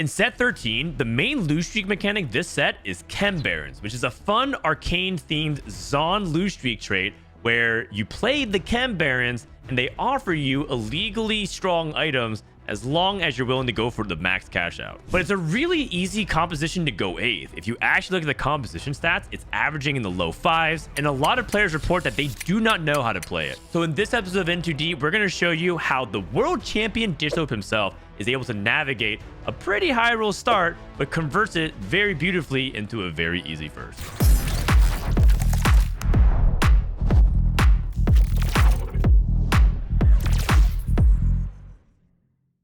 In set 13, the main lose streak mechanic this set is Chem-Barons, which is a fun arcane-themed Zon lose streak trait where you play the Chem-Barons and they offer you illegally strong items as long as you're willing to go for the max cash out. But it's a really easy composition to go 8th. If you actually look at the composition stats, it's averaging in the low 5s, and a lot of players report that they do not know how to play it. So in this episode of N2D, we're going to show you how the world champion Dishsoap himself is able to navigate a pretty high roll start, but converts it very beautifully into a very easy first.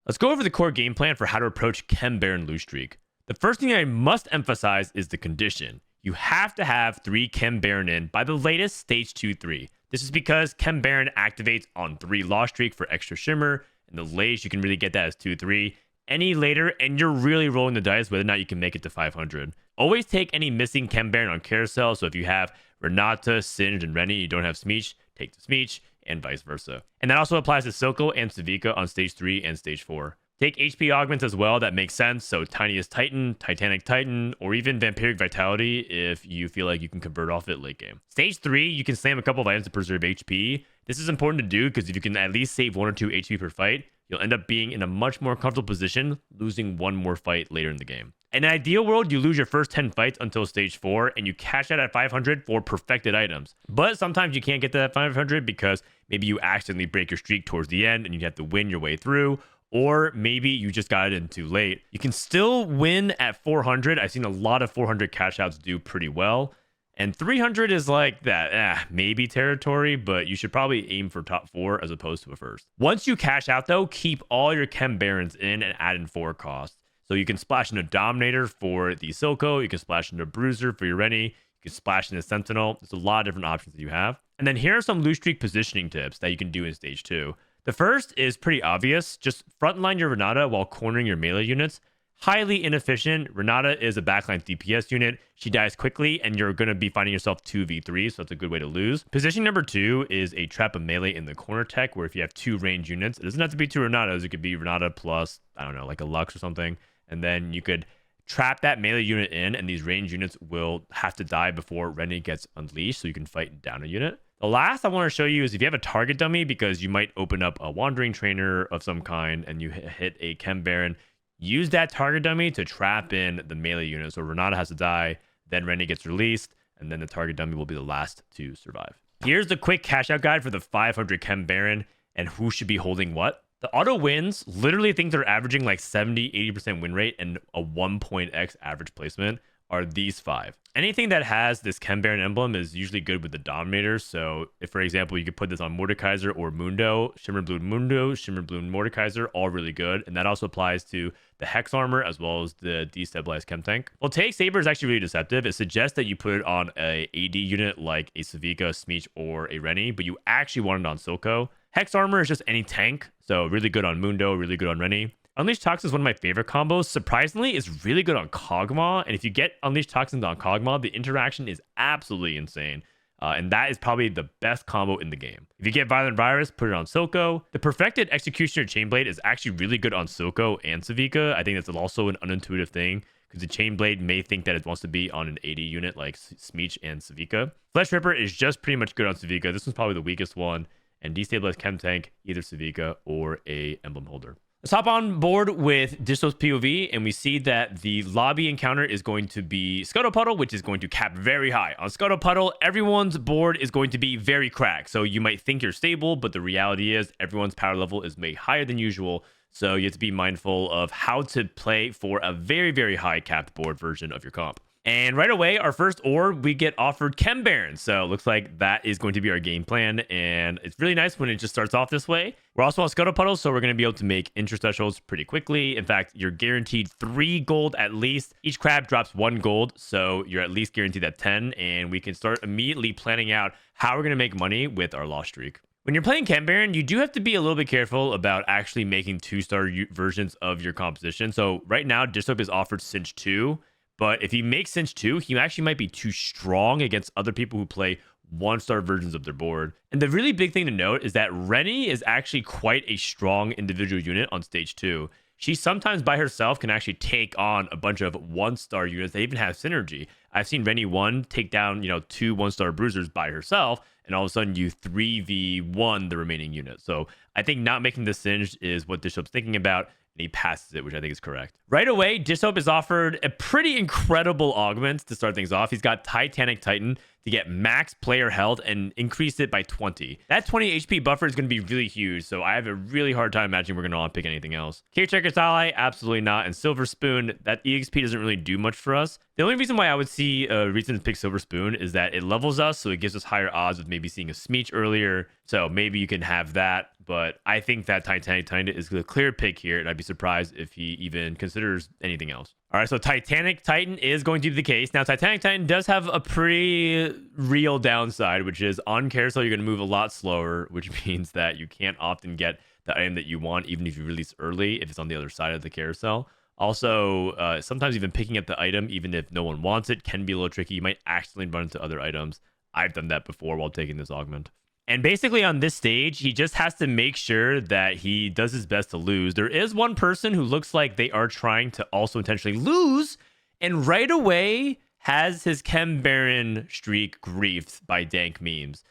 Let's go over the core game plan for how to approach Chem-Baron lose streak. The first thing I must emphasize is the condition. You have to have 3 Chem-Baron in by the latest stage 2-3. This is because Chem-Baron activates on 3 loss streak for extra shimmer, and the latest you can really get that is 2-3. Any later, and you're really rolling the dice whether or not you can make it to 500. Always take any missing Chem-Baron on carousel, so if you have Renata, Singed, and Rennie, you don't have Smeech, take the Smeech, and vice versa. And that also applies to Silco and Savika on stage 3 and stage 4. Take HP augments as well, that makes sense, so Tiniest Titan, Titanic Titan, or even Vampiric Vitality if you feel like you can convert off it late game. Stage 3, you can slam a couple of items to preserve HP. This is important to do because if you can at least save 1 or 2 HP per fight, you'll end up being in a much more comfortable position, losing 1 more fight later in the game. In an ideal world, you lose your first 10 fights until stage 4, and you cash out at 500 for perfected items. But sometimes you can't get to that 500 because maybe you accidentally break your streak towards the end and you have to win your way through, or maybe you just got it in too late. You can still win at 400. I've seen a lot of 400 cash outs do pretty well. And 300 is like that, maybe territory, but you should probably aim for top 4 as opposed to a first. Once you cash out though, keep all your Chem-Barons in and add in 4 costs. So you can splash into Dominator for the Silco, you can splash into Bruiser for your Rennie, you can splash into Sentinel. There's a lot of different options that you have. And then here are some lose streak positioning tips that you can do in stage 2. The first is pretty obvious. Just frontline your Renata while cornering your melee units. Highly inefficient. Renata is a backline DPS unit. She dies quickly, and you're going to be finding yourself 2v3, so that's a good way to lose. Position number 2 is a trap a melee in the corner tech, where if you have 2 range units, it doesn't have to be 2 Renatas. It could be Renata plus, I don't know, like a Lux or something. And then you could trap that melee unit in, and these range units will have to die before Rennie gets unleashed, so you can fight down a unit. The last I want to show you is if you have a target dummy, because you might open up a Wandering Trainer of some kind, and you hit a Chem-Baron, use that target dummy to trap in the melee unit. So Renata has to die, then Rennie gets released, and then the target dummy will be the last to survive. Here's the quick cash out guide for the 500 Chem-Baron and who should be holding what. The auto wins literally think they're averaging like 70-80% win rate and a 1.x average placement are these 5. Anything that has this Chem-Baron emblem is usually good with the Dominator. So if, for example, you could put this on Mordekaiser or Mundo, Shimmer Blue Mundo, Shimmer Blue Mordekaiser, all really good. And that also applies to the Hex Armor as well as the Destabilized Chem Tank. Well, Take Saber is actually really deceptive. It suggests that you put it on a AD unit like a Savika, Smeech, or a Rennie, but you actually want it on Silco. Hex Armor is just any tank, so really good on Mundo, really good on Rennie. Unleashed Toxins is one of my favorite combos. Surprisingly, it's really good on Kog'Maw, and if you get Unleashed Toxins on Kog'Maw, the interaction is absolutely insane. And that is probably the best combo in the game. If you get Violent Virus, put it on Silco. The Perfected Executioner Chainblade is actually really good on Silco and Savika. I think that's also an unintuitive thing, because the Chainblade may think that it wants to be on an AD unit like Smeech and Savika. Flesh Ripper is just pretty much good on Savika. This one's probably the weakest one. And Destabilized Chem Tank, either Savika or a Emblem Holder. Let's hop on board with Dishsoap's POV, and we see that the lobby encounter is going to be Scuttlepuddle, which is going to cap very high. On Scuttlepuddle, everyone's board is going to be very cracked. So you might think you're stable, but the reality is everyone's power level is made higher than usual. So you have to be mindful of how to play for a very, very high capped board version of your comp. And right away, our first orb, we get offered Chem-Baron. So it looks like that is going to be our game plan. And it's really nice when it just starts off this way. We're also on Scuttlepuddle, so we're going to be able to make interstitials pretty quickly. In fact, you're guaranteed 3 gold at least. Each crab drops 1 gold, so you're at least guaranteed at 10. And we can start immediately planning out how we're going to make money with our loss streak. When you're playing Chem-Baron, you do have to be a little bit careful about actually making 2-star versions of your composition. So right now, Dishsoap is offered Cinch 2. But if he makes Cinch 2, he actually might be too strong against other people who play 1-star versions of their board. And the really big thing to note is that Rennie is actually quite a strong individual unit on stage 2. she sometimes by herself can actually take on a bunch of 1-star units that even have synergy. I've seen Rennie 1 take down, 2 1-star bruisers by herself, and all of a sudden you 3v1 the remaining unit. So I think not making the singed is what Dishsoap's thinking about, and he passes it, which I think is correct. Right away, Dishsoap is offered a pretty incredible augment to start things off. He's got Titanic Titan to get max player health and increase it by 20. That 20 HP buffer is going to be really huge, so I have a really hard time imagining we're going to want to pick anything else. Carechecker's Ally, absolutely not. And Silver Spoon, that EXP doesn't really do much for us. The only reason why I would see a reason to pick Silver Spoon is that it levels us, so it gives us higher odds with maybe seeing a Smeech earlier. So maybe you can have that, but I think that Titanic Titan is the clear pick here, and I'd be surprised if he even considers anything else. All right, so Titanic Titan is going to be the case. Now, Titanic Titan does have a pretty real downside, which is on carousel, you're going to move a lot slower, which means that you can't often get the item that you want, even if you release early, if it's on the other side of the carousel. Also, sometimes even picking up the item, even if no one wants it, can be a little tricky. You might accidentally run into other items. I've done that before while taking this augment. And basically on this stage, he just has to make sure that he does his best to lose. There is one person who looks like they are trying to also intentionally lose, and right away has his Chem-Baron streak griefed by dank memes.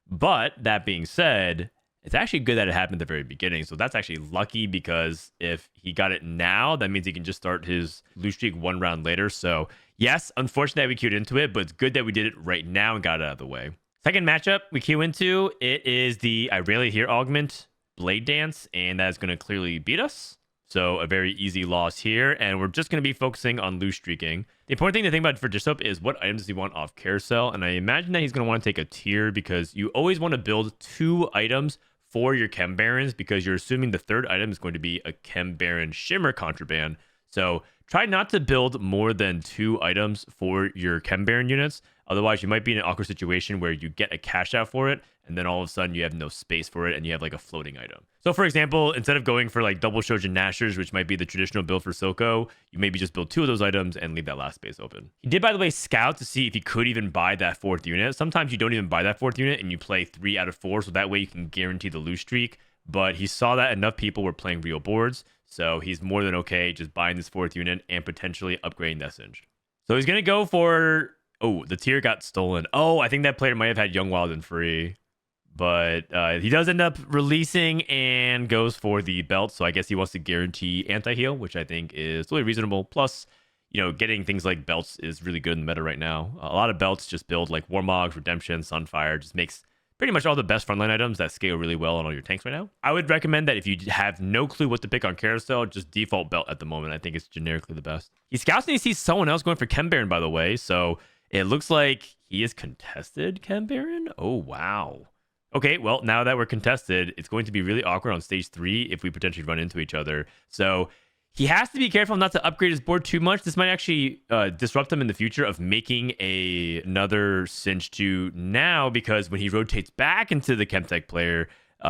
But that being said, it's actually good that it happened at the very beginning. So that's actually lucky, because if he got it now, that means he can just start his lose streak 1 round later. So yes, unfortunate that we queued into it, but it's good that we did it right now and got it out of the way. Second matchup we queue into, it is the I Rarely Hear augment Blade Dance, and that is going to clearly beat us. So a very easy loss here, and we're just going to be focusing on loose streaking. The important thing to think about for Dishsoap is what items does he want off carousel, and I imagine that he's going to want to take a tier, because you always want to build 2 items for your Chem-Barons, because you're assuming the third item is going to be a Chem-Baron Shimmer Contraband. So try not to build more than 2 items for your Chem-Baron units. Otherwise, you might be in an awkward situation where you get a cash out for it, and then all of a sudden you have no space for it, and you have like a floating item. So for example, instead of going for like double Shojin Nashers, which might be the traditional build for Silco, you maybe just build 2 of those items and leave that last space open. He did, by the way, scout to see if he could even buy that 4th unit. Sometimes you don't even buy that 4th unit and you play 3 out of 4, so that way you can guarantee the lose streak. But he saw that enough people were playing real boards, so he's more than okay just buying this 4th unit and potentially upgrading that Singed. So he's going to go for... Oh, the tier got stolen. Oh, I think that player might have had Young Wild and free. But he does end up releasing and goes for the belt. So I guess he wants to guarantee anti-heal, which I think is totally reasonable. Plus, getting things like belts is really good in the meta right now. A lot of belts just build like Warmogs, Redemption, Sunfire. Just makes pretty much all the best frontline items that scale really well on all your tanks right now. I would recommend that if you have no clue what to pick on carousel, just default belt at the moment. I think it's generically the best. He scouts and he sees someone else going for Chem-Baron, by the way. So it looks like he is contested Chem-Baron. Oh, wow. Okay, well, now that we're contested, it's going to be really awkward on stage 3 if we potentially run into each other. So he has to be careful not to upgrade his board too much. This might actually disrupt him in the future of making another Singe 2 now, because when he rotates back into the Chemtech player,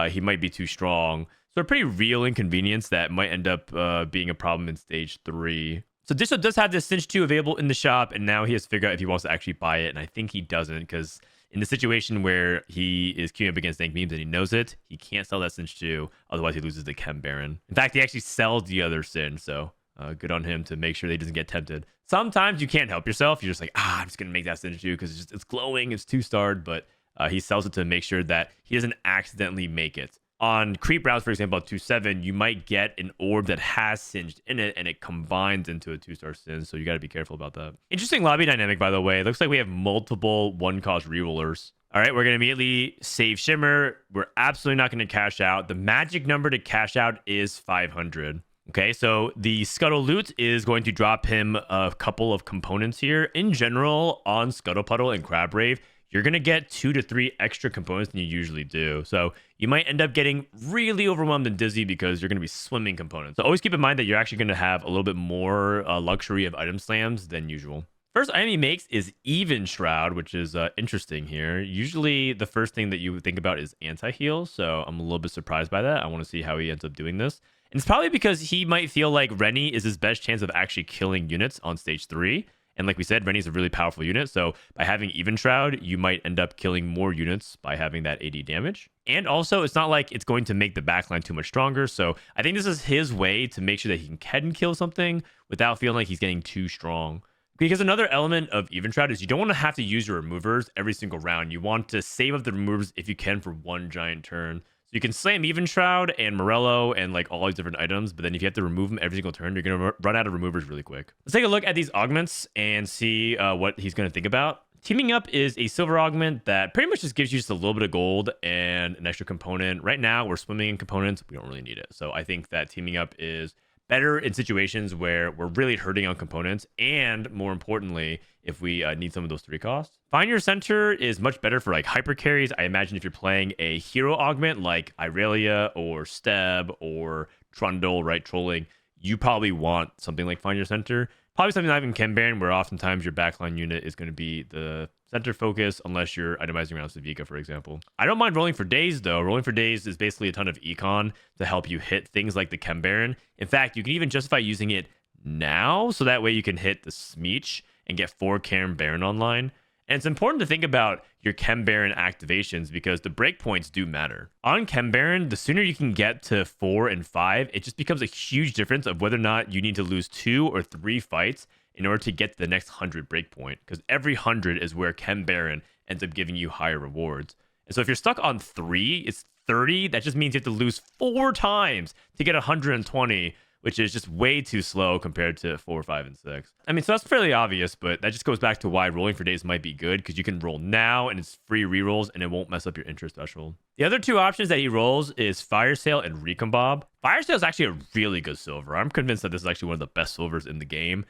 he might be too strong. So a pretty real inconvenience that might end up being a problem in stage 3. So Dishsoap does have this Singe 2 available in the shop, and now he has to figure out if he wants to actually buy it, and I think he doesn't, because in the situation where he is queuing up against dank memes and he knows it, he can't sell that Singe 2, otherwise he loses the Chem-Baron. In fact, he actually sells the other Singe, so good on him to make sure that he doesn't get tempted. Sometimes you can't help yourself. You're just like, I'm just going to make that Singe 2 because it's glowing, it's 2-starred, but he sells it to make sure that he doesn't accidentally make it. On creep routes, for example, at 2-7, you might get an orb that has Singed in it, and it combines into a 2-star Singe, so you got to be careful about that. Interesting lobby dynamic, by the way. It looks like we have multiple 1-cost rerollers. All right, we're going to immediately save Shimmer. We're absolutely not going to cash out. The magic number to cash out is 500. Okay, so the Scuttle Loot is going to drop him a couple of components here. In general, on Scuttle Puddle and Crab Rave, you're going to get 2 to 3 extra components than you usually do. So you might end up getting really overwhelmed and dizzy because you're going to be swimming components. So always keep in mind that you're actually going to have a little bit more luxury of item slams than usual. First item he makes is Even Shroud, which is interesting here. Usually the first thing that you would think about is anti-heal. So I'm a little bit surprised by that. I want to see how he ends up doing this. And it's probably because he might feel like Rennie is his best chance of actually killing units on stage 3. And like we said, Rennie's a really powerful unit. So by having Even Shroud, you might end up killing more units by having that AD damage. And also, it's not like it's going to make the backline too much stronger. So I think this is his way to make sure that he can kill something without feeling like he's getting too strong. Because another element of Even Shroud is you don't want to have to use your removers every single round. You want to save up the removers if you can for one giant turn. So you can slam Even Shroud and Morello and like all these different items, but then if you have to remove them every single turn, you're going to run out of removers really quick. Let's take a look at these augments and see what he's going to think about. Teaming Up is a silver augment that pretty much just gives you just a little bit of gold and an extra component. Right now, we're swimming in components. We don't really need it. So I think that Teaming Up is better in situations where we're really hurting on components, and more importantly, if we need some of those 3 costs. Find Your Center is much better for like hyper carries. I imagine if you're playing a hero augment like Irelia or Steb or Trundle, right, trolling, you probably want something like Find Your Center. Probably something like in Chem-Baron, where oftentimes your backline unit is going to be the center focus, unless you're itemizing around Savika, for example. I don't mind Rolling for Days, though. Rolling for Days is basically a ton of econ to help you hit things like the Chem-Baron. In fact, you can even justify using it now, so that way you can hit the Smeech and get 4 Chem-Baron online. And it's important to think about your Chem-Baron activations because the breakpoints do matter. On Chem-Baron, the sooner you can get to 4 and 5, it just becomes a huge difference of whether or not you need to lose 2 or 3 fights in order to get to the next 100 breakpoint. Because every 100 is where Chem-Baron ends up giving you higher rewards. And so if you're stuck on 3, it's 30. That just means you have to lose 4 times to get 120, which is just way too slow compared to 4, 5, and 6. I mean, so that's fairly obvious, but that just goes back to why Rolling for Days might be good, because you can roll now and it's free rerolls and it won't mess up your interest threshold. The other 2 options that he rolls is Fire Sale and Recombob. Fire Sale is actually a really good silver. I'm convinced that this is actually one of the best silvers in the game.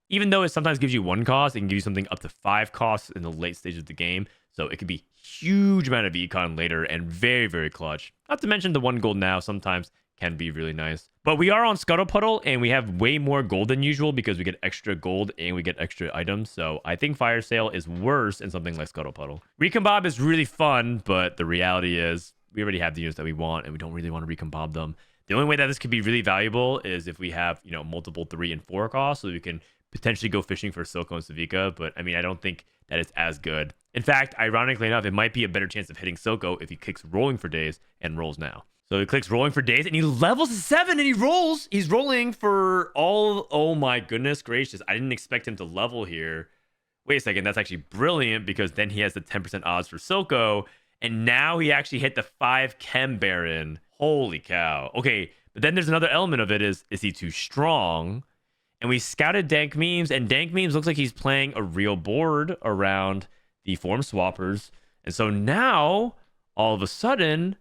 Even though it sometimes gives you 1 cost, it can give you something up to 5 costs in the late stages of the game. So it could be huge amount of econ later and very, very clutch. Not to mention the 1 gold now sometimes can be really nice. But we are on Scuttle Puddle and we have way more gold than usual because we get extra gold and we get extra items. So I think Fire Sale is worse in something like Scuttle Puddle. Recombob is really fun, but the reality is we already have the units that we want and we don't really want to recombob them. The only way that this could be really valuable is if we have, you know, multiple 3 and 4 costs, so we can potentially go fishing for Silco and Savika. But I mean, I don't think that it's as good. In fact, ironically enough, it might be a better chance of hitting Silco if he kicks Rolling for Days and rolls now. So he clicks Rolling for Days and he levels to 7 and he rolls. He's rolling for all. Oh my goodness gracious. I didn't expect him to level here. Wait a second. That's actually brilliant because then he has the 10% odds for Silco. And now he actually hit the 5 Chem-Baron. Holy cow. Okay. But then there's another element of it is he too strong? And we scouted Dank Memes and Dank Memes looks like he's playing a real board around the form swappers. And so now all of a sudden,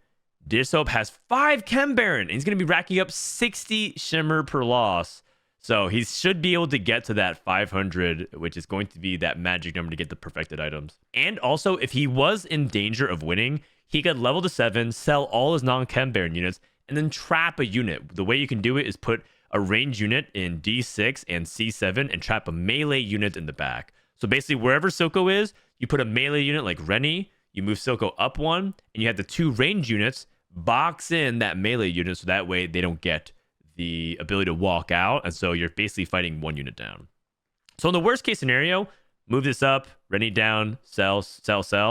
Dishsoap has 5 Chem-Baron, and he's going to be racking up 60 Shimmer per loss. So he should be able to get to that 500, which is going to be that magic number to get the perfected items. And also, if he was in danger of winning, he could level to 7, sell all his non-Chem-Baron units, and then trap a unit. The way you can do it is put a range unit in D6 and C7 and trap a melee unit in the back. So basically, wherever Silco is, you put a melee unit like Rennie, you move Silco up 1, and you have the 2 range units box in that melee unit so that way they don't get the ability to walk out, and so you're basically fighting 1 unit down. So in the worst case scenario, move this up, Rennie down, sell,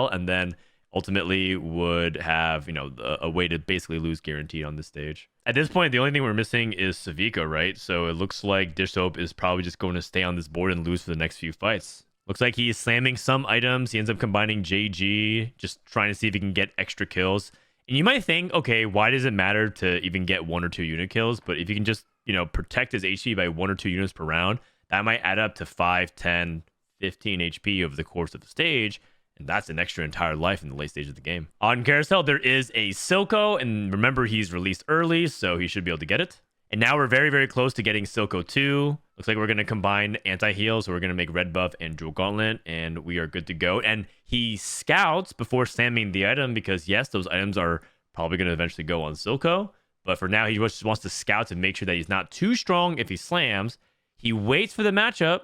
and then ultimately would have, you know, a way to basically lose guaranteed on this stage. At this point, the only thing we're missing is Savika, right? So it looks like Dishsoap is probably just going to stay on this board and lose for the next few fights. Looks like he's slamming some items. He ends up combining JG, just trying to see if he can get extra kills. And you might think, okay, why does it matter to even get 1 or 2 unit kills? But if you can just, you know, protect his HP by 1 or 2 units per round, that might add up to 5, 10, 15 HP over the course of the stage. And that's an extra entire life in the late stage of the game. On Carousel, there is a Silco. And remember, he's released early, so he should be able to get it. And now we're very, very close to getting Silco 2. Looks like we're going to combine anti-heal, so we're going to make Red Buff and Jewel Gauntlet, and we are good to go. And he scouts before slamming the item because, yes, those items are probably going to eventually go on Silco. But for now, he just wants to scout to make sure that he's not too strong if he slams. He waits for the matchup,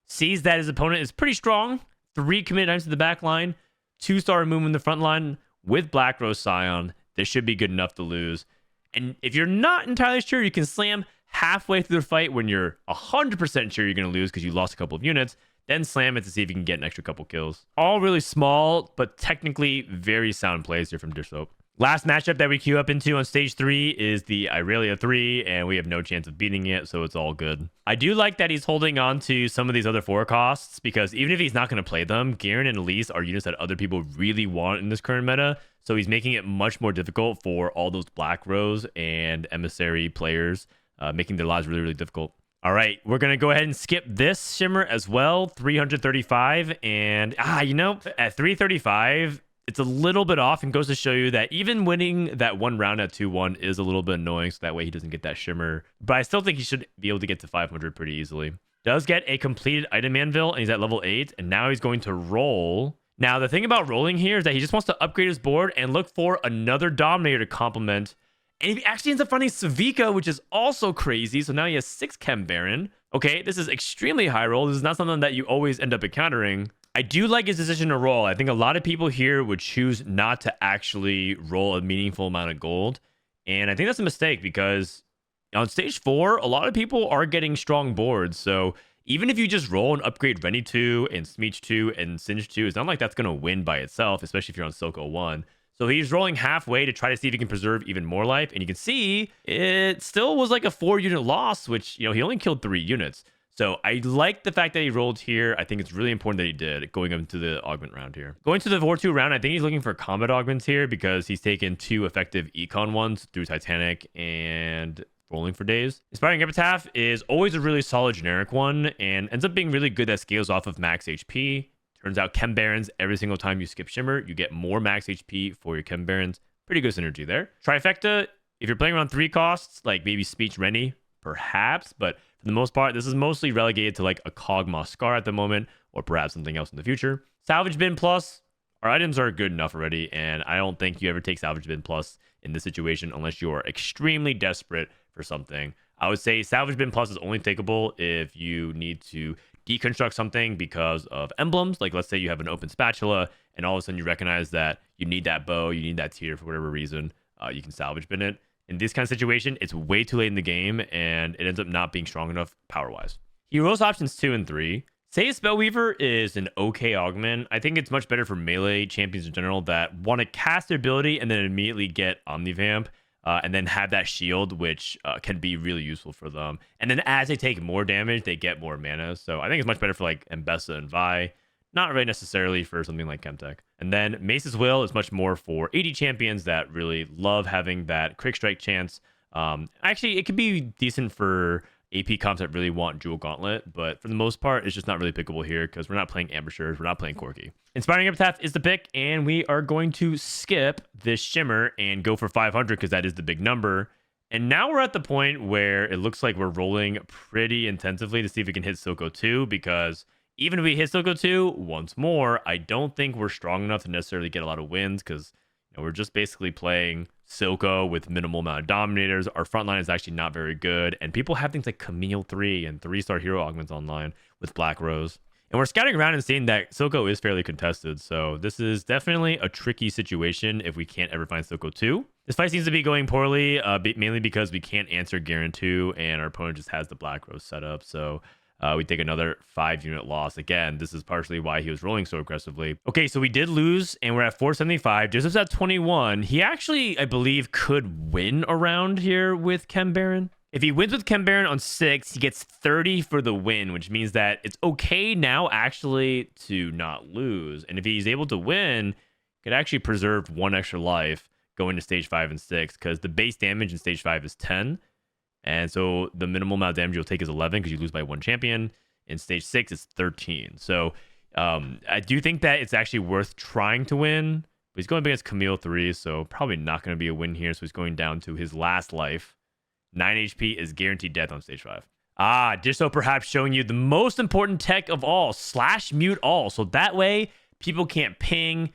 sees that his opponent is pretty strong, 3 committed items to the back line, 2-star movement in the front line with Black Rose Scion. This should be good enough to lose. And if you're not entirely sure, you can slam halfway through the fight when you're 100% sure you're going to lose because you lost a couple of units, then slam it to see if you can get an extra couple kills. All really small, but technically very sound plays here from Dishsoap. Last matchup that we queue up into on stage 3 is the Irelia 3, and we have no chance of beating it, so it's all good. I do like that he's holding on to some of these other 4 costs, because even if he's not going to play them, Garen and Elise are units that other people really want in this current meta, so he's making it much more difficult for all those Black Rose and Emissary players, making their lives really, really difficult. All right, we're going to go ahead and skip this Shimmer as well, 335, and you know, at 335... it's a little bit off, and goes to show you that even winning that one round at 2-1 is a little bit annoying, so that way he doesn't get that Shimmer. But I still think he should be able to get to 500 pretty easily. Does get a completed item anvil, and he's at level 8, and now he's going to roll. Now, the thing about rolling here is that he just wants to upgrade his board and look for another Dominator to complement. And he actually ends up finding Savika, which is also crazy. So now he has 6 Chem-Baron. Okay, this is extremely high roll. This is not something that you always end up encountering. I do like his decision to roll. I think a lot of people here would choose not to actually roll a meaningful amount of gold. And I think that's a mistake, because on stage 4, a lot of people are getting strong boards. So even if you just roll and upgrade Rennie 2 and Smeech 2 and Singe 2, it's not like that's going to win by itself, especially if you're on Silco 1. So he's rolling halfway to try to see if he can preserve even more life. And you can see it still was like a 4-unit loss, which, you know, he only killed 3 units. So I like the fact that he rolled here. I think it's really important that he did, going into the augment round here. Going to the 4-2 round, I think he's looking for combat augments here, because he's taken 2 effective econ ones through Titanic and rolling for days. Inspiring Epitaph is always a really solid generic one, and ends up being really good that scales off of max HP. Turns out Chem-Barons, every single time you skip Shimmer, you get more max HP for your Chem-Barons. Pretty good synergy there. Trifecta, if you're playing around 3 costs, like maybe Speech Rennie, perhaps, but for the most part, this is mostly relegated to like a Kog'Maw Scar at the moment, or perhaps something else in the future. Salvage Bin Plus, our items are good enough already, and I don't think you ever take Salvage Bin Plus in this situation unless you are extremely desperate for something. I would say Salvage Bin Plus is only takeable if you need to deconstruct something because of emblems. Like, let's say you have an open spatula, and all of a sudden you recognize that you need that bow, you need that tier for whatever reason, you can salvage bin it. In this kind of situation, it's way too late in the game, and it ends up not being strong enough power-wise. Heroes options 2 and 3. Say Spellweaver is an okay augment. I think it's much better for melee champions in general that want to cast their ability and then immediately get Omnivamp, and then have that shield, which can be really useful for them. And then as they take more damage, they get more mana. So I think it's much better for like Mbessa and Vi. Not really necessarily for something like Chemtech. And then Mace's Will is much more for AD champions that really love having that quick strike chance. Actually, it could be decent for AP comps that really want Jewel Gauntlet, but for the most part, it's just not really pickable here because we're not playing Ambushers, we're not playing Corki. Inspiring Epitaph is the pick, and we are going to skip this Shimmer and go for 500 because that is the big number. And now we're at the point where it looks like we're rolling pretty intensively to see if we can hit Silco 2, because even if we hit Silco 2 once more, I don't think we're strong enough to necessarily get a lot of wins, because we're just basically playing Silco with minimal amount of Dominators. Our front line is actually not very good, and people have things like Camille 3 and 3-star hero augments online with Black Rose. And we're scouting around and seeing that Silco is fairly contested, so this is definitely a tricky situation if we can't ever find Silco 2. This fight seems to be going poorly, mainly because we can't answer Garen 2, and our opponent just has the Black Rose set up, so we take another 5-unit loss. Again, this is partially why he was rolling so aggressively. Okay, so we did lose, and we're at 475. Joseph's at 21. He actually, I believe, could win around here with Chem-Baron. If he wins with Chem-Baron on 6, he gets 30 for the win, which means that it's okay now actually to not lose. And if he's able to win, he could actually preserve 1 extra life going to stage 5 and 6, because the base damage in stage 5 is 10. And so the minimal amount of damage you'll take is 11 because you lose by 1 champion. In stage 6, it's 13. So I do think that it's actually worth trying to win. But he's going up against Camille 3, so probably not going to be a win here. So he's going down to his last life. 9 HP is guaranteed death on stage 5. Dishsoap perhaps showing you the most important tech of all, /mute all. So that way, people can't ping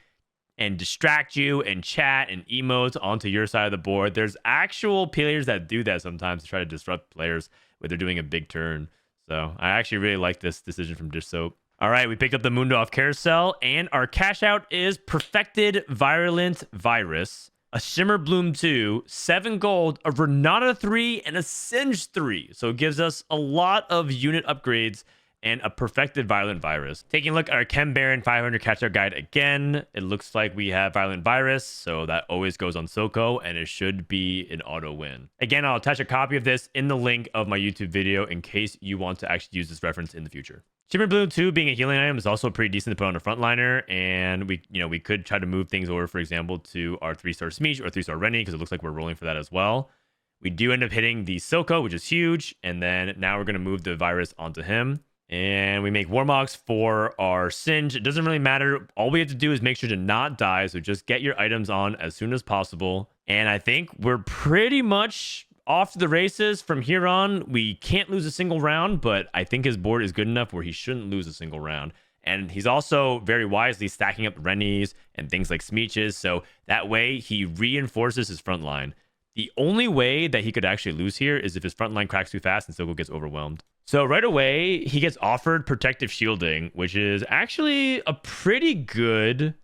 and distract you and chat and emotes onto your side of the board. There's actual players that do that sometimes to try to disrupt players when they're doing a big turn. So I actually really like this decision from Dishsoap. All right, we picked up the Mundo off Carousel, and our cash out is Perfected Virulent Virus. a Shimmer Bloom 2, 7 gold, a Renata 3, and a Singe 3. So it gives us a lot of unit upgrades and a perfected Violent Virus. Taking a look at our Chem-Baron 500 catch-out guide again, it looks like we have Violent Virus, so that always goes on Soko, and it should be an auto win. Again, I'll attach a copy of this in the link of my YouTube video in case you want to actually use this reference in the future. Shimmer Bloom 2 being a healing item is also pretty decent to put on a frontliner, and we could try to move things over, for example, to our 3-star Smeech or 3-star Rennie, because it looks like we're rolling for that as well. We do end up hitting the Soko, which is huge, and then now we're going to move the Virus onto him. And we make Warmogs for our Singe. It doesn't really matter. All we have to do is make sure to not die. So just get your items on as soon as possible. And I think we're pretty much off to the races from here on. We can't lose a single round, but I think his board is good enough where he shouldn't lose a single round. And he's also very wisely stacking up Rennies and things like Smeeches. So that way he reinforces his front line. The only way that he could actually lose here is if his front line cracks too fast and Soko gets overwhelmed. So right away, he gets offered protective shielding, which is actually a pretty good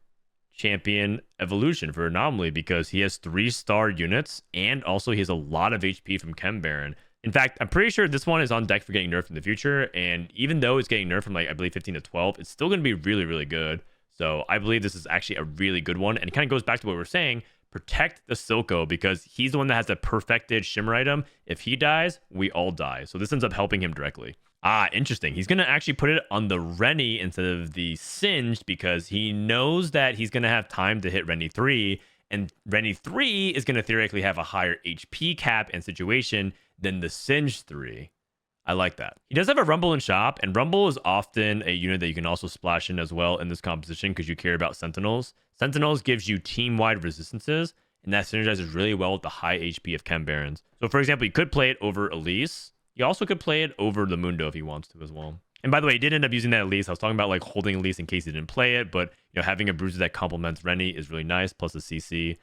champion evolution for Anomaly because he has 3-star units and also he has a lot of HP from Chem-Baron. In fact, I'm pretty sure this one is on deck for getting nerfed in the future. And even though it's getting nerfed from like, I believe 15 to 12, it's still going to be really, really good. So I believe this is actually a really good one. And it kind of goes back to what we were saying. Protect the Soko because he's the one that has the perfected Shimmer item. If he dies, we all die. So this ends up helping him directly. Ah, interesting. He's going to actually put it on the Rennie instead of the Singed because he knows that he's going to have time to hit Rennie 3. And Rennie 3 is going to theoretically have a higher HP cap and situation than the Singe 3. I like that. He does have a Rumble in shop, and Rumble is often a unit that you can also splash in as well in this composition because you care about Sentinels. Sentinels gives you team-wide resistances, and that synergizes really well with the high HP of Chem-Barons. So, for example, you could play it over Elise. You also could play it over the Mundo if he wants to as well. And by the way, he did end up using that Elise. I was talking about like holding Elise in case he didn't play it, but having a bruiser that complements Rennie is really nice, plus a CC.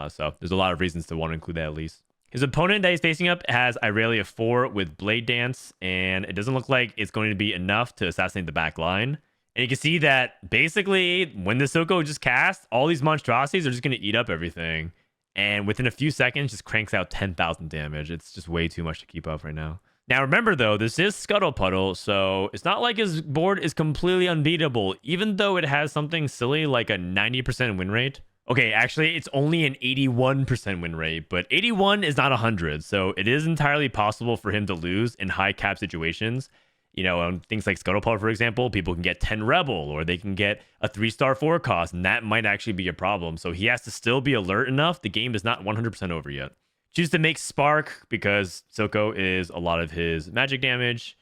So there's a lot of reasons to want to include that Elise. His opponent that he's facing up has Irelia 4 with Blade Dance, and it doesn't look like it's going to be enough to assassinate the back line. And you can see that basically when the Soko just casts, all these monstrosities are just going to eat up everything. And within a few seconds, just cranks out 10,000 damage. It's just way too much to keep up right now. Now, remember, though, this is Scuttle Puddle, so it's not like his board is completely unbeatable, even though it has something silly like a 90% win rate. Okay, actually, it's only an 81% win rate, but 81 is not 100, so it is entirely possible for him to lose in high cap situations. On things like Scuttle Puddle, for example, people can get 10 Rebel, or they can get a 3-star 4 cost, and that might actually be a problem. So he has to still be alert enough. The game is not 100% over yet. Choose to make Spark because Soko is a lot of his magic damage.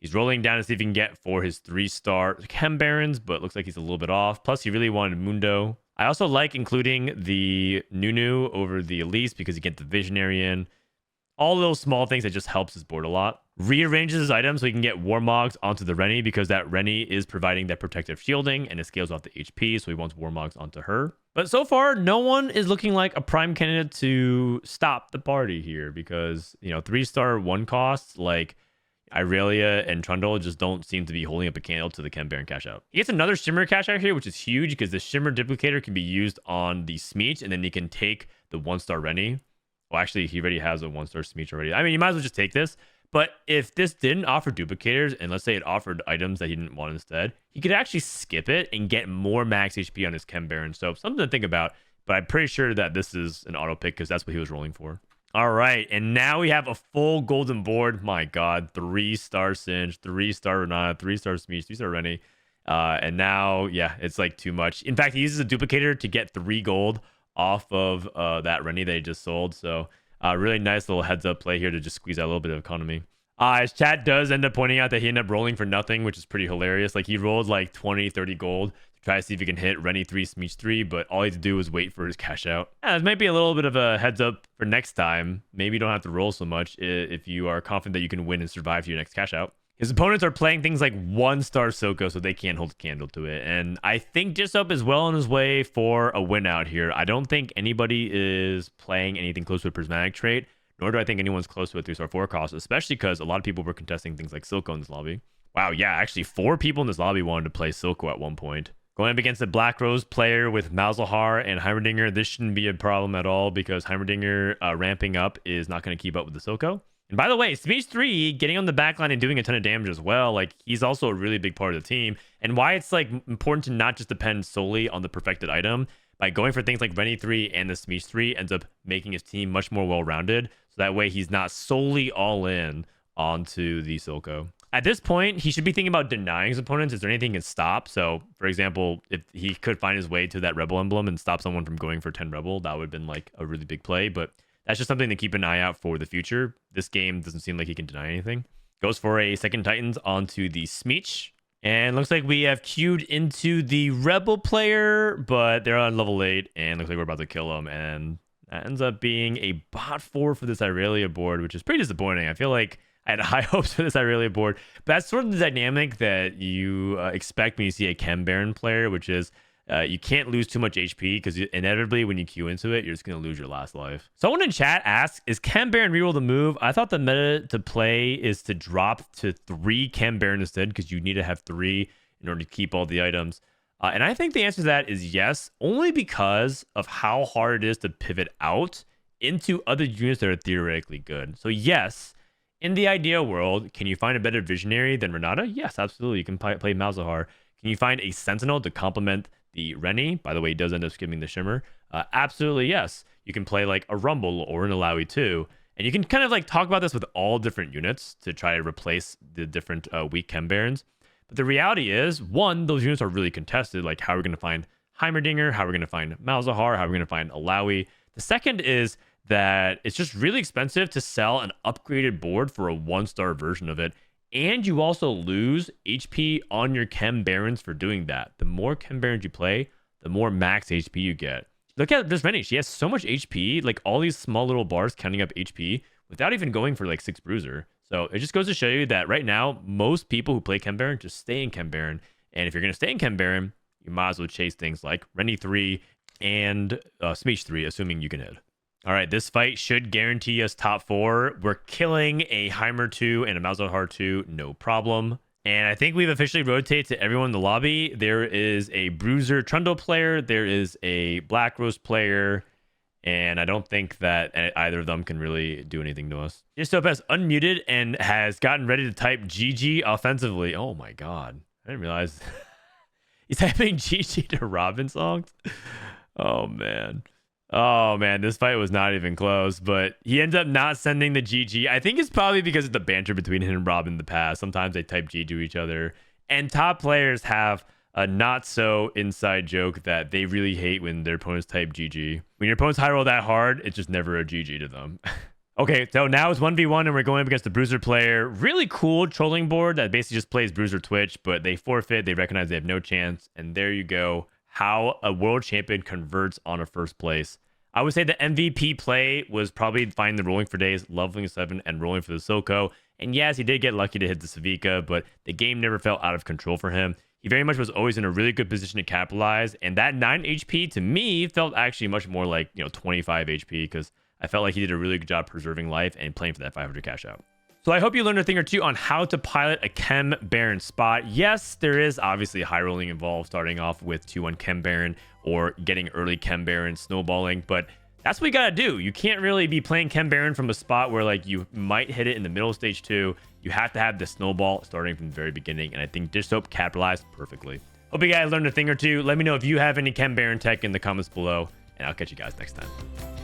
He's rolling down to see if he can get for his 3-star Chem-Barons, but looks like he's a little bit off. Plus, he really wanted Mundo. I also like including the Nunu over the Elise because you get the Visionary in. All those small things that just helps his board a lot. Rearranges his items so he can get Warmogs onto the Rennie because that Rennie is providing that protective shielding and it scales off the HP, so he wants Warmogs onto her. But so far, no one is looking like a prime candidate to stop the party here because, 3-star 1 costs like Irelia and Trundle just don't seem to be holding up a candle to the Chem-Baron cash out. He gets another Shimmer cash out here, which is huge because the Shimmer duplicator can be used on the Smeech and then he can take the 1-star Rennie. Well, actually, he already has a 1-star Smeech already. I mean, you might as well just take this. But if this didn't offer duplicators, and let's say it offered items that he didn't want instead, he could actually skip it and get more max HP on his Chem-Baron. So something to think about, but I'm pretty sure that this is an auto pick because that's what he was rolling for. All right, and now we have a full golden board. My God, 3-star Singe, 3-star Renata, 3-star Smeech, 3-star Rennie. And now, yeah, it's like too much. In fact, he uses a duplicator to get 3 gold off of that Rennie that he just sold. So really nice little heads up play here to just squeeze out a little bit of economy. His chat does end up pointing out that he ended up rolling for nothing, which is pretty hilarious. Like he rolled like 20, 30 gold to try to see if he can hit Rennie 3, Smeech 3, but all he had to do was wait for his cash out. Yeah, this might be a little bit of a heads up for next time. Maybe you don't have to roll so much if you are confident that you can win and survive to your next cash out. His opponents are playing things like 1-star Soko, so they can't hold a candle to it. And I think Dishsoap is well on his way for a win out here. I don't think anybody is playing anything close to a prismatic trait, nor do I think anyone's close to a 3-star 4 cost, especially because a lot of people were contesting things like Silco in this lobby. Wow, yeah, actually 4 people in this lobby wanted to play Silco at one point. Going up against the Black Rose player with Malzahar and Heimerdinger, this shouldn't be a problem at all because Heimerdinger ramping up is not going to keep up with the Silco. And by the way, Smeech 3 getting on the backline and doing a ton of damage as well. Like, he's also a really big part of the team. And why it's like important to not just depend solely on the perfected item. By going for things like Rennie 3 and the Smeech 3 ends up making his team much more well-rounded. So that way he's not solely all in onto the Silco. At this point, he should be thinking about denying his opponents. Is there anything he can stop? So, for example, if he could find his way to that Rebel emblem and stop someone from going for 10 Rebel, that would have been like a really big play. But that's just something to keep an eye out for the future. This game doesn't seem like he can deny anything. Goes for a second Titans onto the Smeech. And looks like we have queued into the Rebel player, but they're on level 8. And looks like we're about to kill him. And that ends up being a bot 4 for this Irelia board, which is pretty disappointing. I feel like I had high hopes for this Irelia board. But that's sort of the dynamic that you expect when you see a Chem-Baron player, which is you can't lose too much HP because inevitably when you queue into it, you're just going to lose your last life. Someone in chat asks, is Chem-Baron reroll the move? I thought the meta to play is to drop to 3 Chem-Baron instead because you need to have 3 in order to keep all the items. And I think the answer to that is yes, only because of how hard it is to pivot out into other units that are theoretically good. So yes, in the ideal world, can you find a better visionary than Renata? Yes, absolutely. You can play Malzahar. Can you find a Sentinel to complement the Rennie? By the way, he does end up skipping the Shimmer. Absolutely, yes. You can play like a Rumble or an Alawi too. And you can kind of like talk about this with all different units to try to replace the different weak Chem-Barons. But the reality is, one, those units are really contested. Like how are we going to find Heimerdinger? How are we going to find Malzahar? How are we going to find Alawi? The second is that it's just really expensive to sell an upgraded board for a 1-star version of it. And you also lose HP on your Chem-Barons for doing that. The more Chem-Barons you play, the more max HP you get. Look at this Rennie. She has so much HP, like all these small little bars counting up HP without even going for like 6 Bruiser. So it just goes to show you that right now, most people who play Chem-Baron just stay in Chem-Baron. And if you're going to stay in Chem-Baron, you might as well chase things like Rennie 3 and Smeech 3, assuming you can hit. All right, this fight should guarantee us top 4. We're killing a Heimer 2 and a Malzahar 2, no problem. And I think we've officially rotated to everyone in the lobby. There is a Bruiser Trundle player, there is a Black Rose player, and I don't think that either of them can really do anything to us. Dishsoap has unmuted and has gotten ready to type GG offensively. Oh my god, I didn't realize he's typing GG to Robin songs. Oh man. Oh man, this fight was not even close, but he ends up not sending the GG. I think it's probably because of the banter between him and Robin in the past. Sometimes they type G to each other, and top players have a not so inside joke that they really hate when their opponents type GG. When your opponents high roll that hard, it's just never a GG to them. Okay, so now it's 1v1 and we're going up against the Bruiser player. Really cool trolling board that basically just plays Bruiser Twitch, but they forfeit, they recognize they have no chance, and there you go. How a world champion converts on a first place. I would say the MVP play was probably finding the rolling for days, leveling 7, and rolling for the Silco. And yes, he did get lucky to hit the Savika, but the game never felt out of control for him. He very much was always in a really good position to capitalize. And that 9 HP to me felt actually much more like 25 HP because I felt like he did a really good job preserving life and playing for that 500 cash out. So I hope you learned a thing or two on how to pilot a Chem-Baron spot. Yes, there is obviously high rolling involved, starting off with 2-1 Chem-Baron or getting early Chem-Baron snowballing, but that's what you gotta do. You can't really be playing Chem-Baron from a spot where like you might hit it in the middle of stage 2. You have to have the snowball starting from the very beginning, and I think Dishsoap capitalized perfectly. Hope you guys learned a thing or two. Let me know if you have any Chem-Baron tech in the comments below, and I'll catch you guys next time.